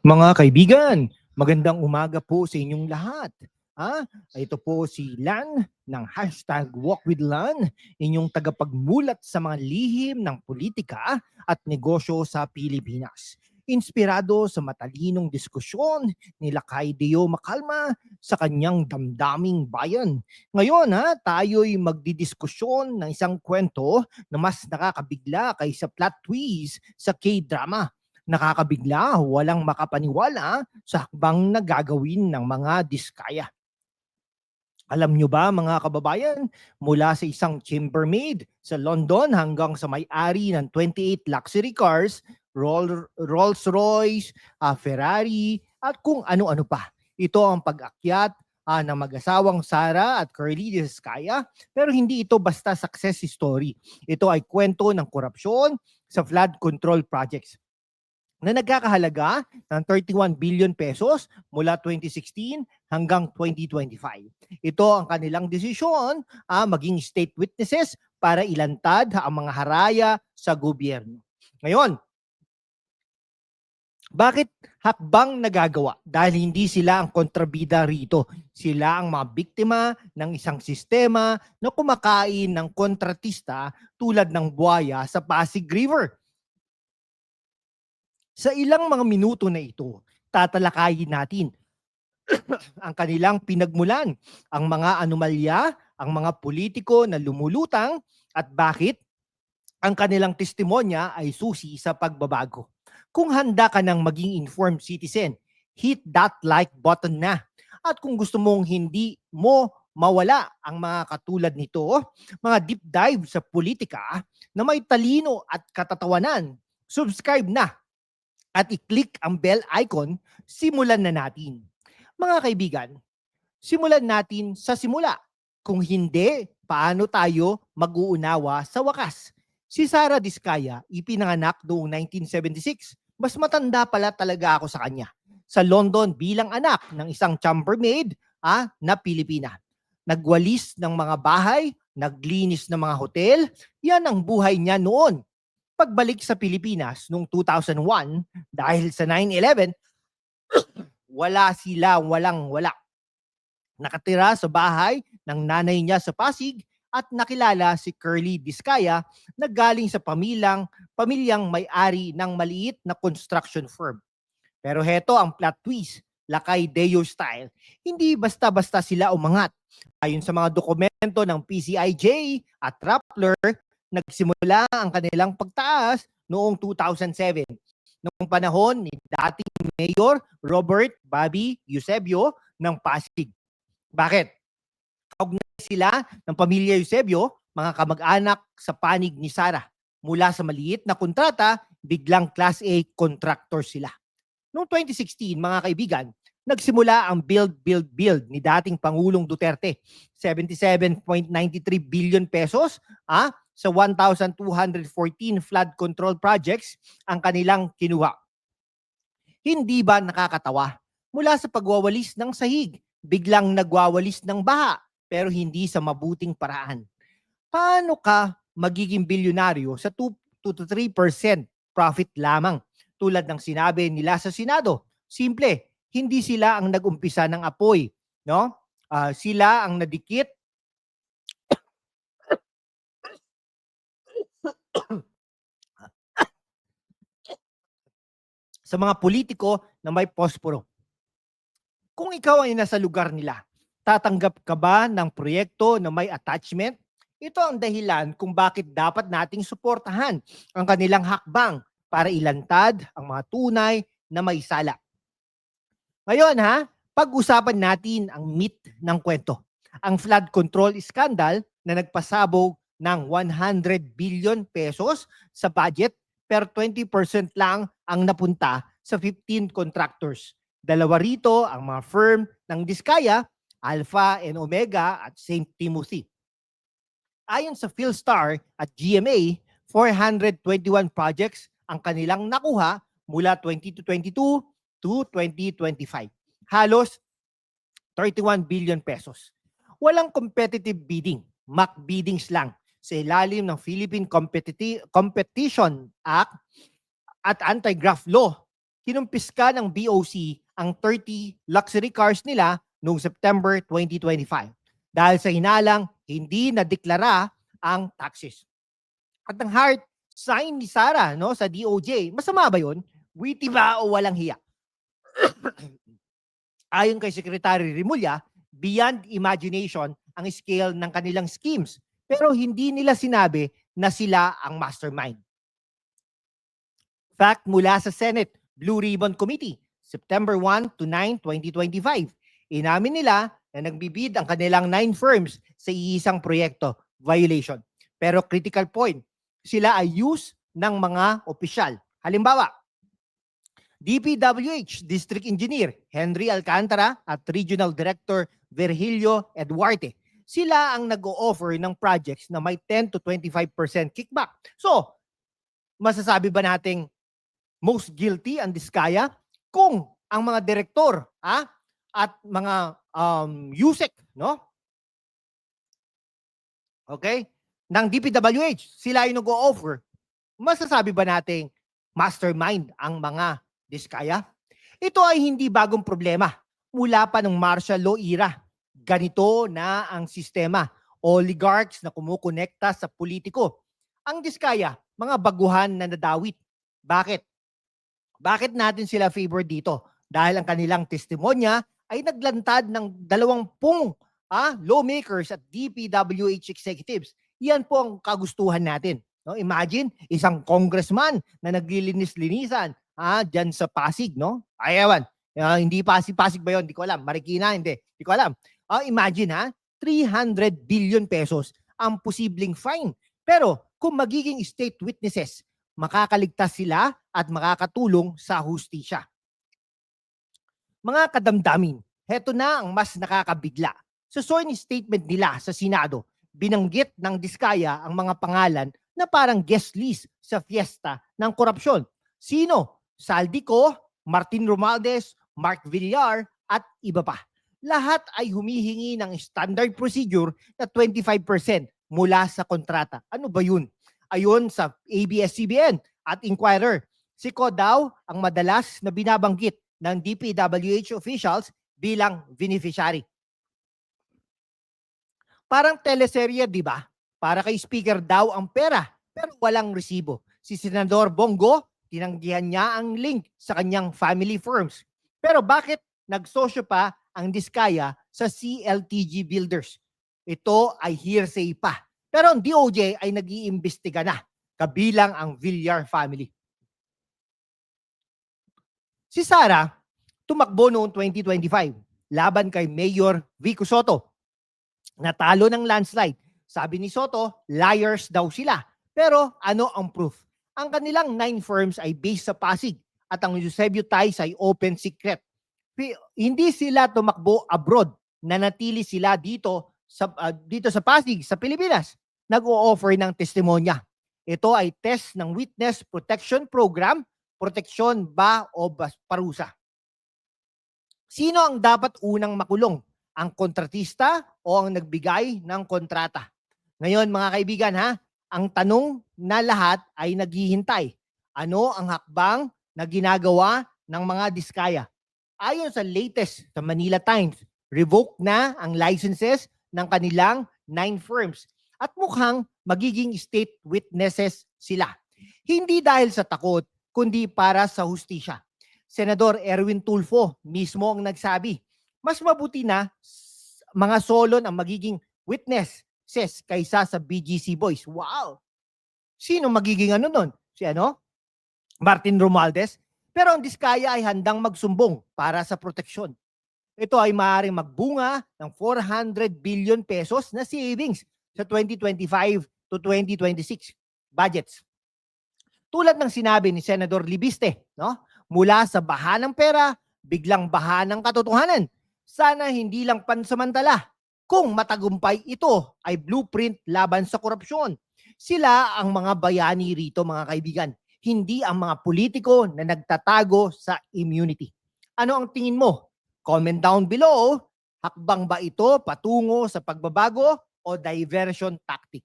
Mga kaibigan, magandang umaga po sa inyong lahat. Ito po si Lan ng #WalkWithLan, inyong tagapagmulat sa mga lihim ng politika at negosyo sa Pilipinas. Inspirado sa matalinong diskusyon ni Lakay Deo Makalma sa kanyang damdaming bayan. Ngayon tayo'y magdidiskusyon ng isang kwento na mas nakakabigla kaysa plot twist sa K-drama. Nakakabigla, walang makapaniwala sa hakbang na gagawin ng mga diskaya. Alam nyo ba mga kababayan, mula sa isang chambermaid sa London hanggang sa may-ari ng 28 luxury cars, Rolls-Royce, Ferrari, at kung ano-ano pa. Ito ang pag-akyat ng mag-asawang Sara at Curly Diskaya, pero hindi ito basta success story. Ito ay kwento ng korupsyon sa flood control projects na nagkakahalaga ng 31 billion pesos mula 2016 hanggang 2025. Ito ang kanilang desisyon maging state witnesses para ilantad ang mga haraya sa gobyerno. Ngayon, bakit hakbang nagagawa? Dahil hindi sila ang kontrabida rito. Sila ang mga biktima ng isang sistema na kumakain ng kontratista tulad ng buhaya sa Pasig River. Sa ilang mga minuto na ito, tatalakayin natin ang kanilang pinagmulan, ang mga anomalya, ang mga politiko na lumulutang at bakit ang kanilang testimonya ay susi sa pagbabago. Kung handa ka ng maging informed citizen, hit that like button na. At kung gusto mong hindi mo mawala ang mga katulad nito, mga deep dive sa politika na may talino at katatawanan, subscribe na at i-click ang bell icon, simulan na natin. Mga kaibigan, simulan natin sa simula. Kung hindi, paano tayo mag-uunawa sa wakas? Si Sara Diskaya, ipinanganak noong 1976. Mas matanda pala talaga ako sa kanya. Sa London bilang anak ng isang chambermaid na Pilipina. Nagwalis ng mga bahay, naglinis ng mga hotel, yan ang buhay niya noon. Pagbalik sa Pilipinas noong 2001, dahil sa 9/11, walang-wala. Nakatira sa bahay ng nanay niya sa Pasig at nakilala si Curly Diskaya na galing sa pamilyang may-ari ng maliit na construction firm. Pero heto ang plot twist, Lakay Deo style. Hindi basta-basta sila umangat. Ayon sa mga dokumento ng PCIJ at Rappler, nagsimula ang kanilang pagtaas noong 2007. Noong panahon ni dating Mayor Robert Bobby Eusebio ng Pasig. Bakit? Kaugnay sila ng pamilya Eusebio, mga kamag-anak sa panig ni Sara. Mula sa maliit na kontrata, biglang Class A contractor sila. Noong 2016, mga kaibigan, nagsimula ang Build ni dating Pangulong Duterte. 77.93 billion pesos sa 1,214 flood control projects ang kanilang kinuha. Hindi ba nakakatawa? Mula sa pagwawalis ng sahig, biglang nagwawalis ng baha, pero hindi sa mabuting paraan. Paano ka magiging bilyonaryo sa 2 to 3% profit lamang? Tulad ng sinabi nila sa Senado, simple, hindi sila ang nag-umpisa ng apoy, no? Sila ang nadikit sa mga politiko na may posporo. Kung ikaw ay nasa lugar nila, tatanggap ka ba ng proyekto na may attachment? Ito ang dahilan kung bakit dapat nating suportahan ang kanilang hakbang para ilantad ang mga tunay na may sala. Ngayon pag-usapan natin ang meat ng kwento. Ang flood control scandal na nagpasabog ng 100 billion pesos sa budget pero 20% lang ang napunta sa 15 contractors. Dalawa rito ang mga firm ng Diskaya, Alpha and Omega at St. Timothy. Ayon sa Philstar at GMA, 421 projects ang kanilang nakuha mula 2022 to 2025. Halos 31 billion pesos. Walang competitive bidding, mock biddings lang sa ilalim ng Philippine Competition Act at Anti-Graft Law. kinumpiska ng BOC ang 30 luxury cars nila noong September 2025 dahil sa hinalang hindi nadeklara ang taxes. At ang heart sign ni Sara sa DOJ, masama ba yun? Witty ba o walang hiya? Ayon kay Secretary Rimulya, beyond imagination ang scale ng kanilang schemes. Pero hindi nila sinabi na sila ang mastermind. Fact mula sa Senate Blue Ribbon Committee, September 1 to 9, 2025. Inamin nila na nagbibid ang kanilang 9 firms sa iisang proyekto, violation. Pero critical point, sila ay use ng mga opisyal. Halimbawa, DPWH District Engineer Henry Alcantara at Regional Director Virgilio Eduarte. Sila ang nag-o-offer ng projects na may 10 to 25% kickback. So, masasabi ba nating most guilty ang Diskaya kung ang mga direktor at mga USEC, okay, ng DPWH, sila yung nag-o-offer, masasabi ba nating mastermind ang mga Diskaya? Ito ay hindi bagong problema. Mula pa ng martial law era, ganito na ang sistema. Oligarchs na kumukonekta sa politiko. Ang Diskaya, mga baguhan na nadawit. Bakit? Bakit natin sila favor dito? Dahil ang kanilang testimonya ay naglantad ng 20 lawmakers at DPWH executives. Yan po ang kagustuhan natin. Imagine, isang congressman na naglilinis-linisan dyan sa Pasig, Ay, ewan. Hindi Pasig ba yun? Hindi ko alam. Marikina, hindi. Hindi ko alam. Imagine, 300 billion pesos ang posibleng fine. Pero kung magiging state witnesses, makakaligtas sila at makakatulong sa hustisya. Mga kadamdamin, heto na ang mas nakakabigla. Sa sworn statement nila sa Senado, binanggit ng Diskaya ang mga pangalan na parang guest list sa fiesta ng korupsyon. Sino? Saldico, Martin Romualdez, Mark Villar at iba pa. Lahat ay humihingi ng standard procedure na 25% mula sa kontrata. Ano ba yun? Ayon sa ABS-CBN at Inquirer, si Ko daw ang madalas na binabanggit ng DPWH officials bilang beneficiary. Parang teleserye, di ba? Para kay speaker daw ang pera, pero walang resibo. Si Senador Bongo, tinanggihan niya ang link sa kanyang family firms. Pero bakit nagsosyo pa ang Diskaya sa CLTG Builders? Ito ay hearsay pa. Pero ang DOJ ay nag-iimbestiga na, kabilang ang Villar family. Si Sara, tumakbo noong 2025 laban kay Mayor Vico Soto. Natalo ng landslide. Sabi ni Soto, liars daw sila. Pero ano ang proof? Ang kanilang 9 firms ay based sa Pasig at ang Eusebio ties ay open secret. Hindi sila tumakbo abroad. Nanatili sila dito sa Pasig, sa Pilipinas. Nag-o-offer ng testimonya. Ito ay test ng Witness Protection Program, proteksyon ba o parusa. Sino ang dapat unang makulong? Ang kontratista o ang nagbigay ng kontrata? Ngayon mga kaibigan ang tanong na lahat ay naghihintay. Ano ang hakbang na ginagawa ng mga Diskaya? Ayon sa latest sa Manila Times, revoke na ang licenses ng kanilang 9 firms at mukhang magiging state witnesses sila. Hindi dahil sa takot, kundi para sa hustisya. Senador Erwin Tulfo mismo ang nagsabi, mas mabuti na mga solon ang magiging witnesses kaysa sa BGC boys. Wow! Sino magiging nun? Si Martin Romualdez. Pero ang Diskaya ay handang magsumbong para sa proteksyon. Ito ay maaaring magbunga ng 400 billion pesos na savings sa 2025 to 2026 budgets. Tulad ng sinabi ni Senador Libiste, mula sa baha ng pera, biglang baha ng katotohanan. Sana hindi lang pansamantala. Kung matagumpay ito ay blueprint laban sa korupsyon. Sila ang mga bayani rito mga kaibigan. Hindi ang mga politiko na nagtatago sa immunity. Ano ang tingin mo? Comment down below. Hakbang ba ito patungo sa pagbabago o diversion tactic?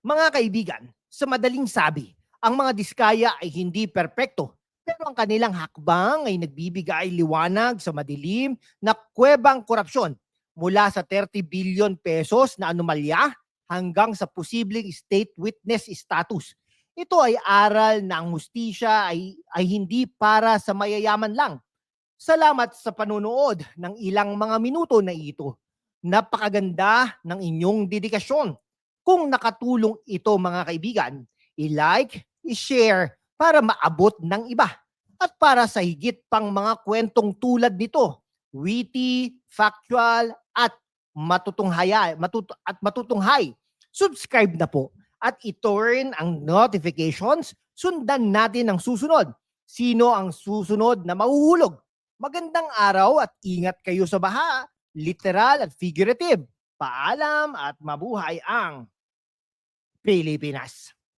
Mga kaibigan, sa madaling sabi, ang mga Diskaya ay hindi perpekto. Pero ang kanilang hakbang ay nagbibigay liwanag sa madilim na kuwebang korupsyon mula sa 30 billion pesos na anomalya hanggang sa posibleng state witness status. Ito ay aral na ang hustisya ay hindi para sa mayayaman lang. Salamat sa panunood ng ilang mga minuto na ito. Napakaganda ng inyong dedikasyon. Kung nakatulong ito mga kaibigan, i-like, i-share para maabot ng iba. At para sa higit pang mga kwentong tulad nito, witty, factual, at matutunghay, subscribe na po at i-turn ang notifications. Sundan natin ang susunod. Sino ang susunod na mahuhulog? Magandang araw at ingat kayo sa baha, literal at figurative. Paalam at mabuhay ang Pilipinas.